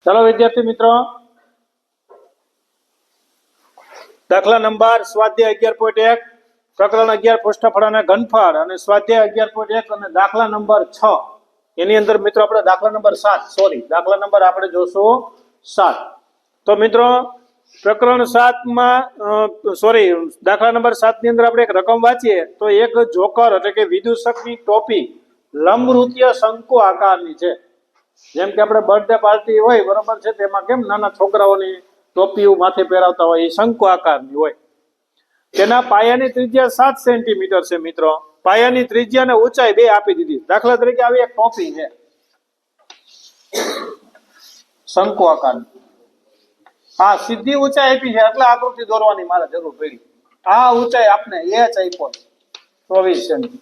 चलो विद्यार्थी मित्रों, दाखला नंबर स्वाध्याय 11.1 प्रकरण 11 पृष्ठफળ અને ઘનફળ અને સ્વાધ્યાય 11.1 અને દાખલા નંબર 6 એની અંદર મિત્રો આપણે દાખલા નંબર 7 દાખલા નંબર આપણે જોશું 7. તો મિત્રો પ્રકરણ 7 માં દાખલા નંબર 7 ની અંદર આપણે એક રકમ વાંચીએ તો એક જોકર એટલે કે વિદૂષકની ટોપી લંબરૂપીય શંકુ આકારની છે. જેમ કે આપણે બર્થડે પાર્ટી હોય બરોબર છે, તેમાં કેમ નાના છોકરાઓની ટોપીઓ માથે પહેરાવતા હોય એ શંકુ આકારની હોય. તેના પાયાની ત્રિજ્યા 7 સેન્ટીમીટર છે. મિત્રો પાયાની ત્રિજ્યા અને ઊંચાઈ બે આપી દીધી. દાખલા તરીકે આવી એક ટોપી છે શંકુ આકારની. હા, સીધી ઊંચાઈ આપી છે એટલે આકૃતિ દોરવાની મારે જરૂર પડી. આ ઊંચાઈ આપને h આપ્યો 24 સેમી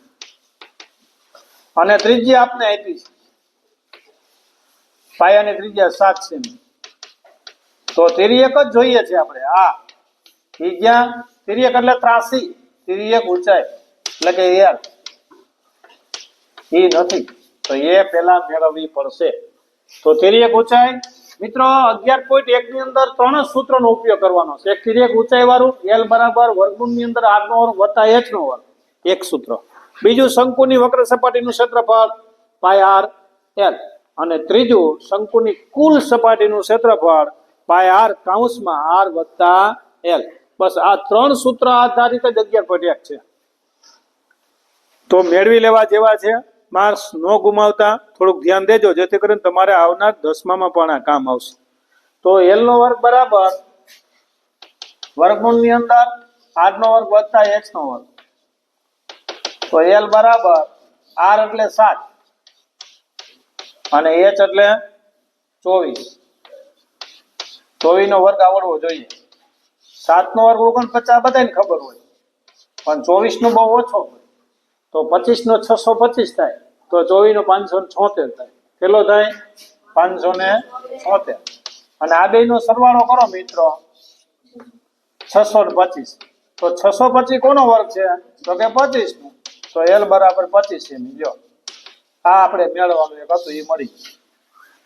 અને ત્રિજ્યા આપને આપી છે પાયાની ત્રિજ્યા 7 સેમી. તો તિર્યક જ જોઈએ છે આપણે. આ ત્રિજ્યા તિર્યક એટલે ત્રાસી, તિર્યક ઊંચાઈ એટલે કે l એ નથી તો એ પેલા મેળવવી પડશે. તો તિર્યક ઊંચાઈ મિત્રો 11.1 ની અંદર ત્રણ સૂત્રનો ઉપયોગ કરવાનો છે. એક તિર્યક ઊંચાઈ વાળું l બરાબર વર્ગમૂળની અંદર r નો વર્ગ વત્તા h નો વર્ગ, એક સૂત્ર. બીજું શંકુની વક્ર સપાટીનું ક્ષેત્રફળ પાય r l અને ત્રીજું શંકુની કુલ સપાટીનું ક્ષેત્રફળ પાય r કૌંસમાં r વત્તા l. બસ આ ત્રણ સૂત્ર આધારિત જ 11.1 છે. તો મેળવી લેવા જેવા છે. માર્ક્સ ન ગુમાવતા થોડુંક ધ્યાન દેજો જેથી કરીને તમારે આવનાર 10મામાં પણ આ કામ આવશે. તો l નો વર્ગ બરાબર વર્ગમૂળની અંદર r નો વર્ગ વત્તા h નો વર્ગ. તો l બરાબર r એટલે 7 અને h એટલે 24. 24 નો વર્ગ આવડવો જોઈએ. 7 નો વર્ગ 49 બધાને ખબર હોય, પણ 24 નો બહુ ઓછો હોય. તો 25 નો 625 થાય તો 24 નો 576 થાય. કેટલો થાય? 576. અને આ બે નો સરવાળો કરો મિત્રો 625. તો 625 કોનો વર્ગ છે? તો કે 25 નો. તો l બરાબર 25 સેમી. લ્યો આ આપણે મેળવવાનું એક હતું એ મળી.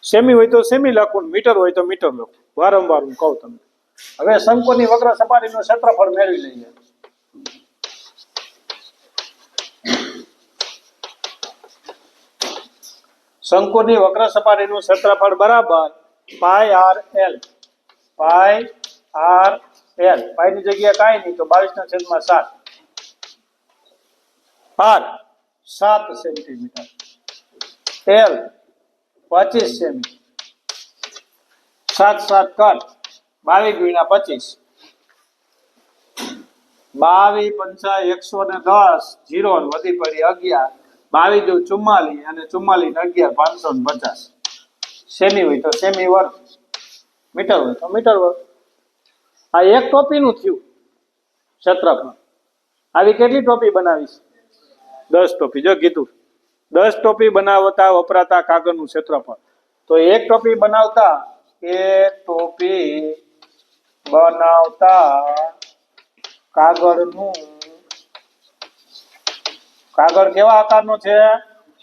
સેમી હોય તો સેમી લખવું, મીટર હોય તો મીટર લખવું. વારંવાર હું કહું તમને. હવે શંકુની વક્ર સપાટીનું ક્ષેત્રફળ મેળવી લઈએ. શંકુની વક્ર સપાટીનું ક્ષેત્રફળ બરાબર પાય r l. પાય r l. પાયની જગ્યાએ કાંઈ નહીં તો 22/7. r 7 centimetre, l 25 semi. 7 7 કર 22 × 25. 22 × 110 0 વધી પડી 11. 22 × 44 અને 44 × 11 550. સેમી હોય તો સેમી વર્ગ, મીટર હોય તો મીટર વર્ગ. આ એક ટોપીનું થયું ક્ષેત્રફળ. આવી કેટલી ટોપી બનાવીશ? 10 ટોપી. જો કીધું 10 ટોપી બનાવતા વપરાતા કાગળનું ક્ષેત્રફળ. તો એક ટોપી બનાવતા કાગળ કેવા આકારનો છે?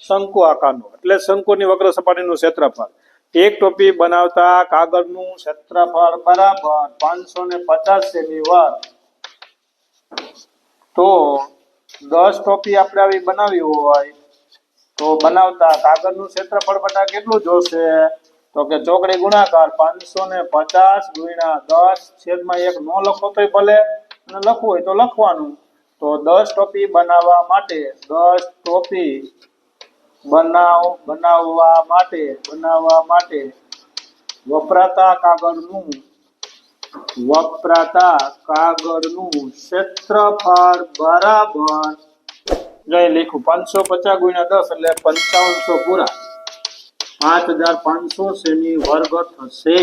શંકુ આકારનો. એટલે શંકુની વક્ર સપાટીનું ક્ષેત્રફળ. એક ટોપી બનાવતા કાગળનું ક્ષેત્રફળ બરાબર 550 સેમી વર્ગ. તો 10 ટોપી આપણે આવી બનાવી હોય તો બનાવતા કાગળનું ક્ષેત્રફળ બટા કેટલું જોશે? તો કે ચોકડી ગુણાકાર 550 × 10/1 નો લખો તોય ભલે અને લખવું હોય તો લખવાનું. તો 10 ટોપી બનાવવા માટે 10 ટોપી બનાવવા માટે વપરાતા કાગળનું ક્ષેત્રફળ બરાબર જોઈ લખું 550 × 10 એટલે 5500 પૂરા 5500 સેમી વર્ગ થશે.